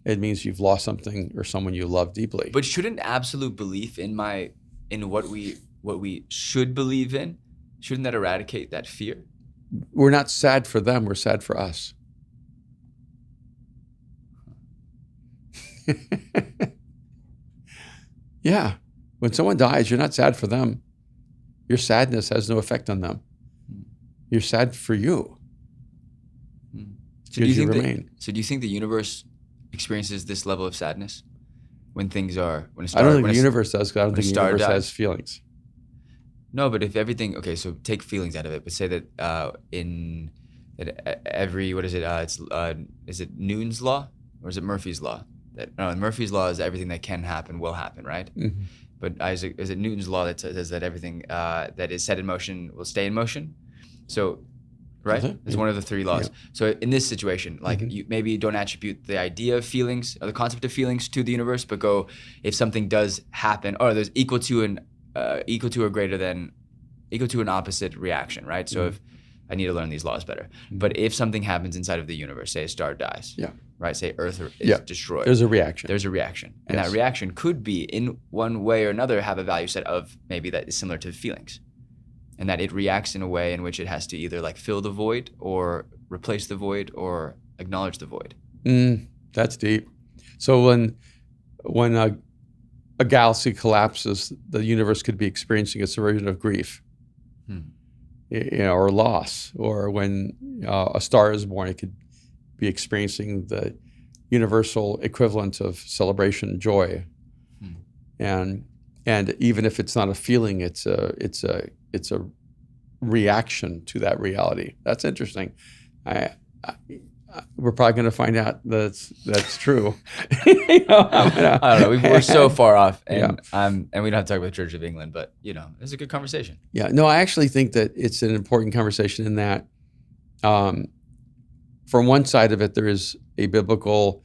It means you've lost something or someone you love deeply. But shouldn't absolute belief in what we should believe in, shouldn't that eradicate that fear? We're not sad for them, we're sad for us. Yeah. When someone dies, you're not sad for them. Your sadness has no effect on them. You're sad for you. So do you think the universe experiences this level of sadness when things are I don't think the universe does, because I don't think the universe has feelings. No, but if everything, okay, so take feelings out of it, but say that is it Newton's law or is it Murphy's law? Murphy's law is everything that can happen will happen, right? Mm-hmm. But is it Newton's law that says that everything that is set in motion will stay in motion? So, right? It's one of the three laws. Yeah. So in this situation, like you maybe don't attribute the idea of feelings or the concept of feelings to the universe, but go, if something does happen, or there's equal to an opposite reaction, right? So if I need to learn these laws better. But if something happens inside of the universe, say a star dies, right? Say Earth is destroyed. There's a reaction. And that reaction could be, in one way or another, have a value set of maybe that is similar to feelings. And that it reacts in a way in which it has to either like fill the void or replace the void or acknowledge the void. That's deep. So when a galaxy collapses, the universe could be experiencing its version of grief, or loss. Or when a star is born, it could be experiencing the universal equivalent of celebration and joy. And even if it's not a feeling, it's a reaction to that reality. That's interesting. We're probably going to find out that's true. I don't know. We're so far off, and we don't have to talk about the Church of England, but it's a good conversation. Yeah. No, I actually think that it's an important conversation in that, from one side of it, there is a biblical,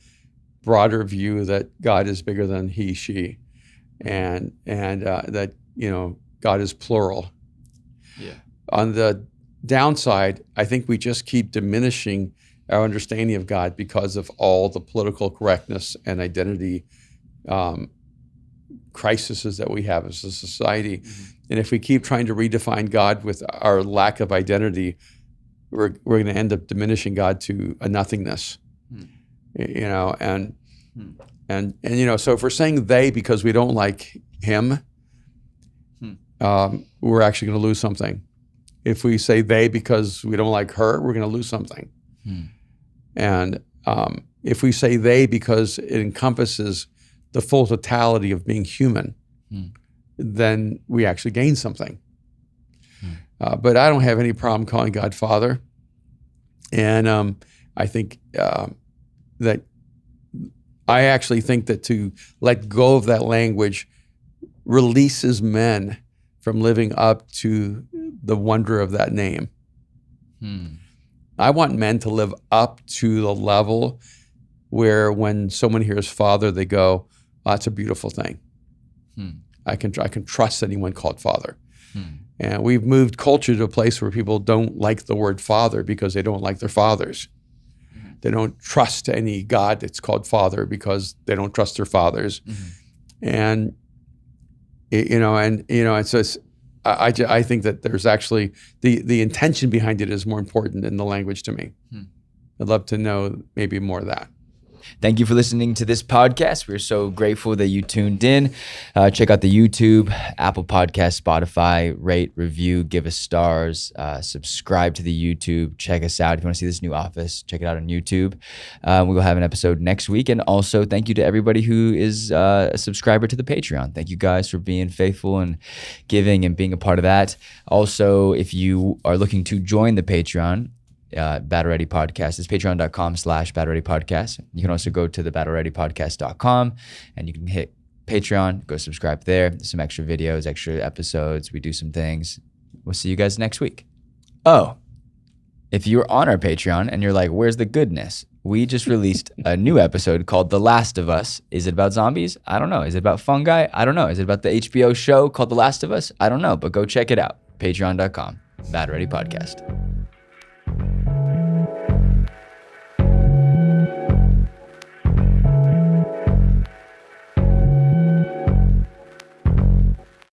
broader view that God is bigger than he, she, and that God is plural. Yeah. On the downside, I think we just keep diminishing our understanding of God because of all the political correctness and identity crises that we have as a society. And if we keep trying to redefine God with our lack of identity, we're going to end up diminishing God to a nothingness. And so if we're saying they because we don't like him, we're actually going to lose something. If we say they because we don't like her, we're going to lose something. And if we say they because it encompasses the full totality of being human, then we actually gain something. But I don't have any problem calling God Father. And I think that I actually think that to let go of that language releases men from living up to the wonder of that name. I want men to live up to the level where when someone hears Father, they go, oh, that's a beautiful thing. I can trust anyone called Father. And we've moved culture to a place where people don't like the word father because they don't like their fathers. They don't trust any God that's called Father because they don't trust their fathers. And it's just, I think that there's actually the intention behind it is more important than the language to me. I'd love to know maybe more of that. Thank you for listening to this podcast. We're so grateful that you tuned in. Check out the YouTube, Apple Podcast, Spotify, rate, review, give us stars, subscribe to the YouTube. Check us out. If you want to see this new office, check it out on YouTube. We will have an episode next week. And also thank you to everybody who is a subscriber to the Patreon. Thank you guys for being faithful and giving and being a part of that. Also, if you are looking to join the Patreon, Battle Ready Podcast. It's patreon.com/Battle Ready Podcast. You can also go to the battlereadypodcast.com and you can hit Patreon, go subscribe there. There's some extra videos, extra episodes. We do some things. We'll see you guys next week. Oh, if you're on our Patreon and you're like, where's the goodness? We just released a new episode called The Last of Us. Is it about zombies? I don't know. Is it about fungi? I don't know. Is it about the HBO show called The Last of Us? I don't know, but go check it out. Patreon.com, Battle Ready Podcast.